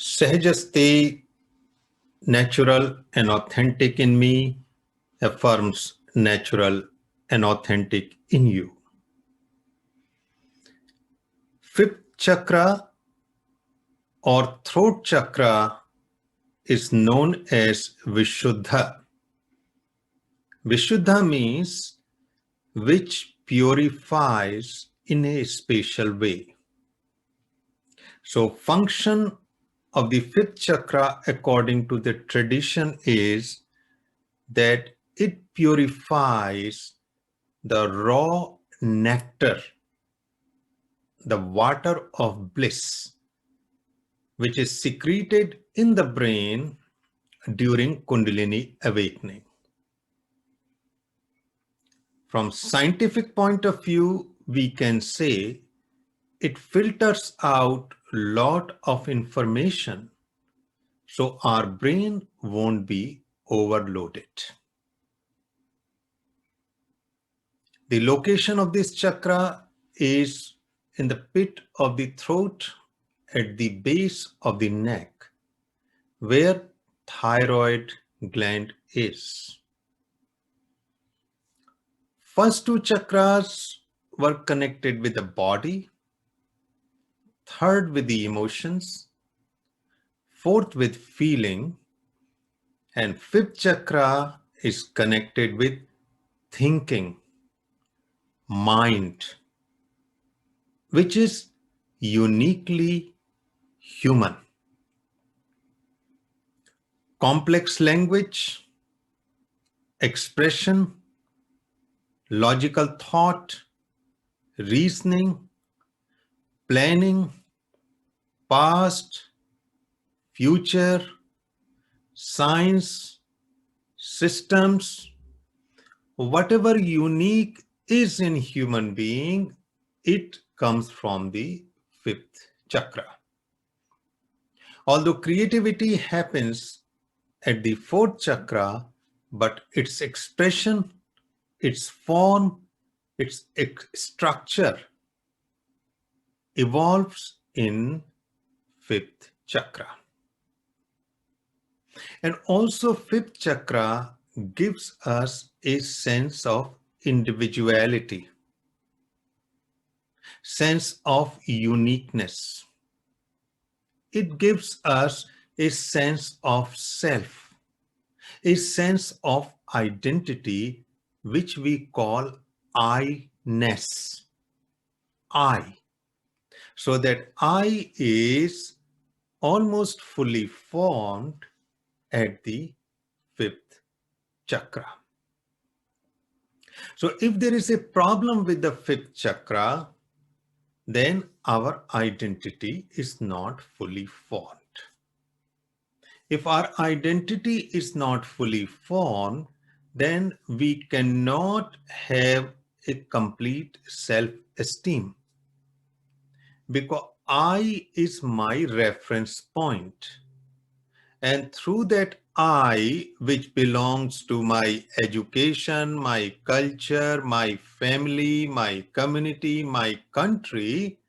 Sahajaste, natural and authentic in me, affirms natural and authentic in you. Fifth chakra or throat chakra is known as Vishuddha. Vishuddha means which purifies in a special way. So, function of the fifth chakra according to the tradition is that it purifies the raw nectar, the water of bliss, which is secreted in the brain during Kundalini awakening. From scientific point of view, we can say it filters out a lot of information so our brain won't be overloaded. The location of this chakra is in the pit of the throat at the base of the neck, where thyroid gland is. First two chakras were connected with the body, third with the emotions, fourth with feeling, and fifth chakra is connected with thinking, mind, which is uniquely human. Complex language, expression, logical thought, reasoning, planning, past, future, science, systems, whatever unique is in human being, it comes from the fifth chakra. Although creativity happens at the fourth chakra, but its expression, its form, its structure evolves in fifth chakra. And also fifth chakra gives us a sense of individuality, sense of uniqueness. It gives us a sense of self, a sense of identity, which we call I-ness. I. So that I is almost fully formed at the fifth chakra. So if there is a problem with the fifth chakra, then our identity is not fully formed. If our identity is not fully formed, then we cannot have a complete self-esteem, because I is my reference point. And through that I, which belongs to my education, my culture, my family, my community, my country,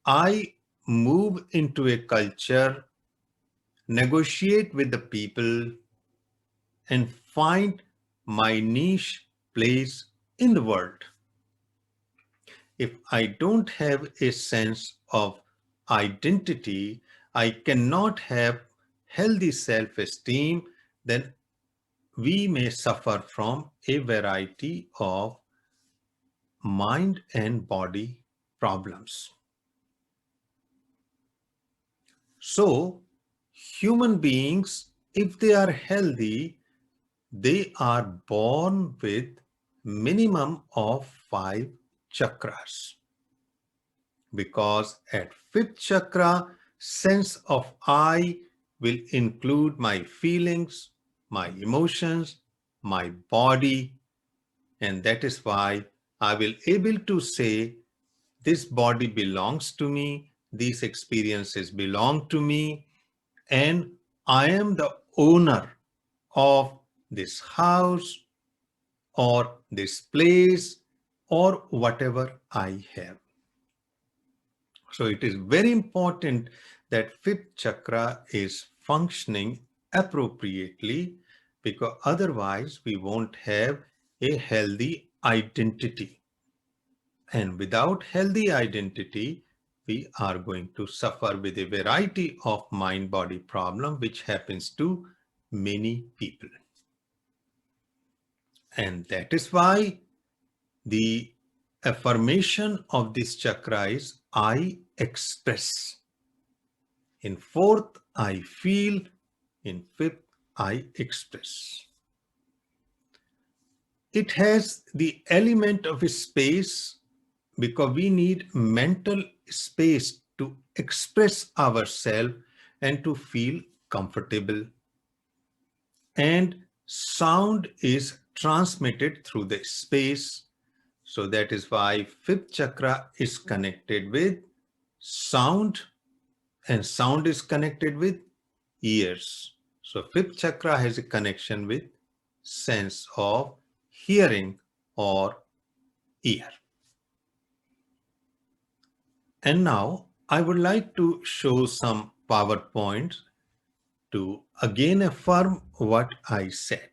I move into a culture, negotiate with the people, and find my niche place in the world. If I don't have a sense of identity, I cannot have healthy self-esteem, then we may suffer from a variety of mind and body problems. So, human beings, if they are healthy, they are born with minimum of 5 chakras. Because at fifth chakra, sense of I will include my feelings, my emotions, my body, and that is why I will able to say this body belongs to me, these experiences belong to me, and I am the owner of this house or this place or whatever I have. So it is very important that fifth chakra is functioning appropriately, because otherwise we won't have a healthy identity. And without healthy identity, we are going to suffer with a variety of mind-body problem, which happens to many people. And that is why the affirmation of this chakra is I express. In fourth, I feel. In fifth, I express. It has the element of space because we need mental space to express ourselves and to feel comfortable. And sound is transmitted through the space. So that is why fifth chakra is connected with sound, and sound is connected with ears. So fifth chakra has a connection with sense of hearing or ear. And now I would like to show some PowerPoints to again affirm what I said.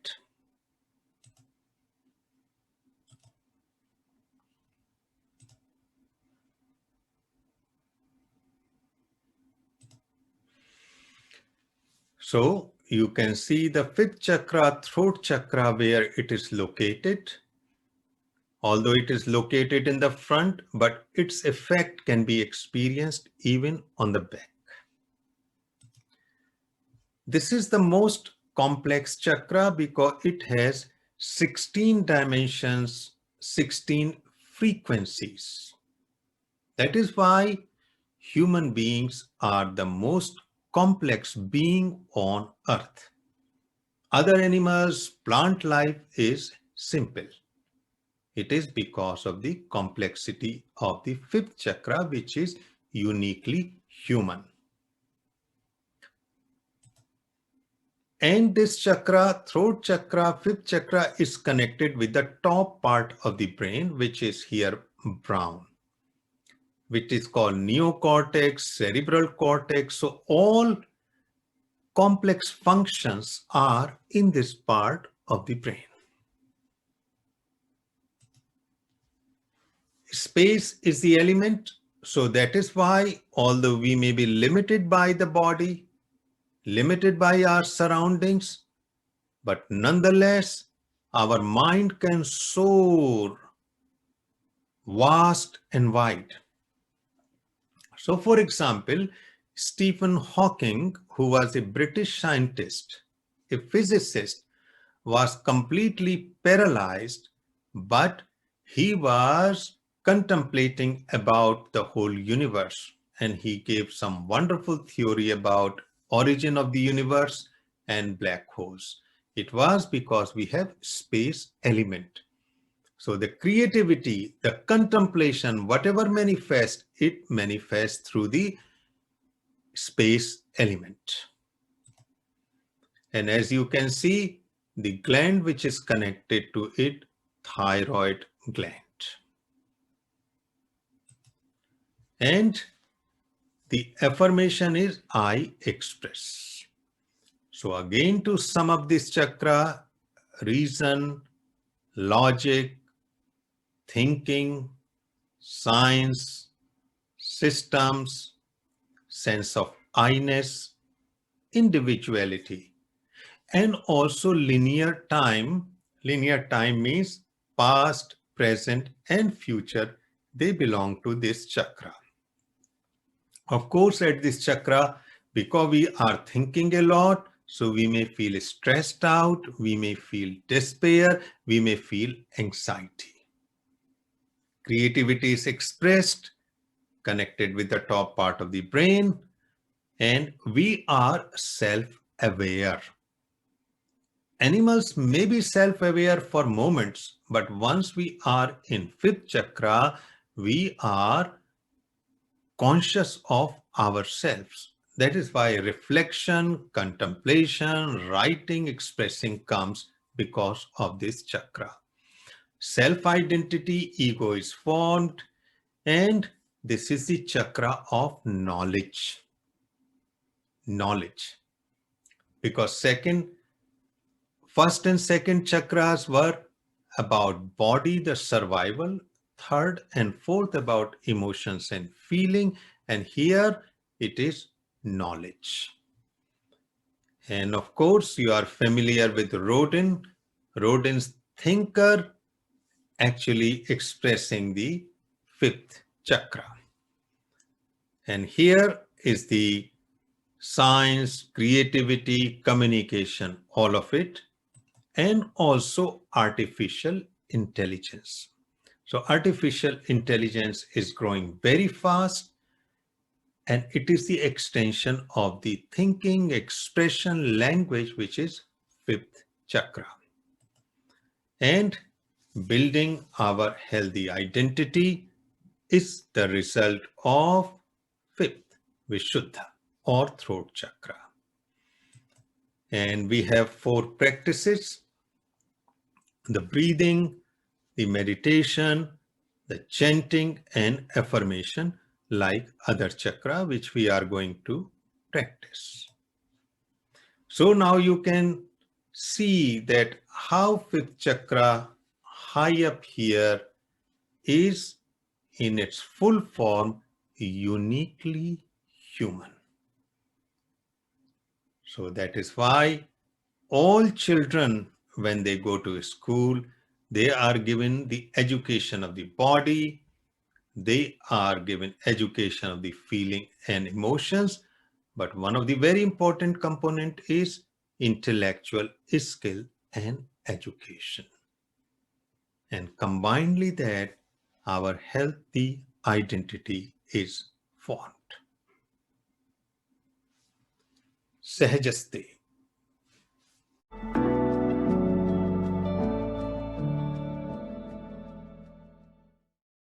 So you can see the fifth chakra, throat chakra, where it is located. Although it is located in the front, but its effect can be experienced even on the back. This is the most complex chakra because it has 16 dimensions, 16 frequencies. That is why human beings are the most complex being on earth. Other animals, plant life is simple. It is because of the complexity of the fifth chakra, which is uniquely human. And this chakra, throat chakra, fifth chakra, is connected with the top part of the brain, which is here brown, which is called neocortex, cerebral cortex. So all complex functions are in this part of the brain. Space is the element. So that is why, although we may be limited by the body, limited by our surroundings, but nonetheless, our mind can soar vast and wide. So, for example, Stephen Hawking, who was a British scientist, a physicist, was completely paralyzed, but he was contemplating about the whole universe, and he gave some wonderful theory about origin of the universe and black holes. It was because we have space element. So the creativity, the contemplation, whatever manifests, it manifests through the space element. And as you can see, the gland which is connected to it, thyroid gland. And the affirmation is I express. So again, to sum up this chakra, reason, logic, thinking, science, systems, sense of I-ness, individuality, and also linear time. Linear time means past, present, and future. They belong to this chakra. Of course, at this chakra, because we are thinking a lot, so we may feel stressed out, we may feel despair, we may feel anxiety. Creativity is expressed, connected with the top part of the brain, and we are self-aware. Animals may be self-aware for moments, but once we are in fifth chakra, we are conscious of ourselves. That is why reflection, contemplation, writing, expressing comes because of this chakra. Self-identity, ego is formed, and this is the chakra of knowledge. Knowledge. Because first and second chakras were about body, the survival. Third and fourth about emotions and feeling. And here it is knowledge. And of course, you are familiar with Rodin. Rodin's thinker actually expressing the fifth chakra. And here is the science, creativity, communication, all of it, and also artificial intelligence. So artificial intelligence is growing very fast, and it is the extension of the thinking, expression, language, which is fifth chakra. And building our healthy identity is the result of fifth Vishuddha or throat chakra. And we have 4 practices: the breathing, the meditation, the chanting, and affirmation, like other chakra, which we are going to practice. So now you can see that how fifth chakra high up here is in its full form uniquely human. So that is why all children, when they go to school, they are given the education of the body, they are given education of the feeling and emotions, but one of the very important component is intellectual skill and education. And combinedly that, our healthy identity is formed. Sahajaste.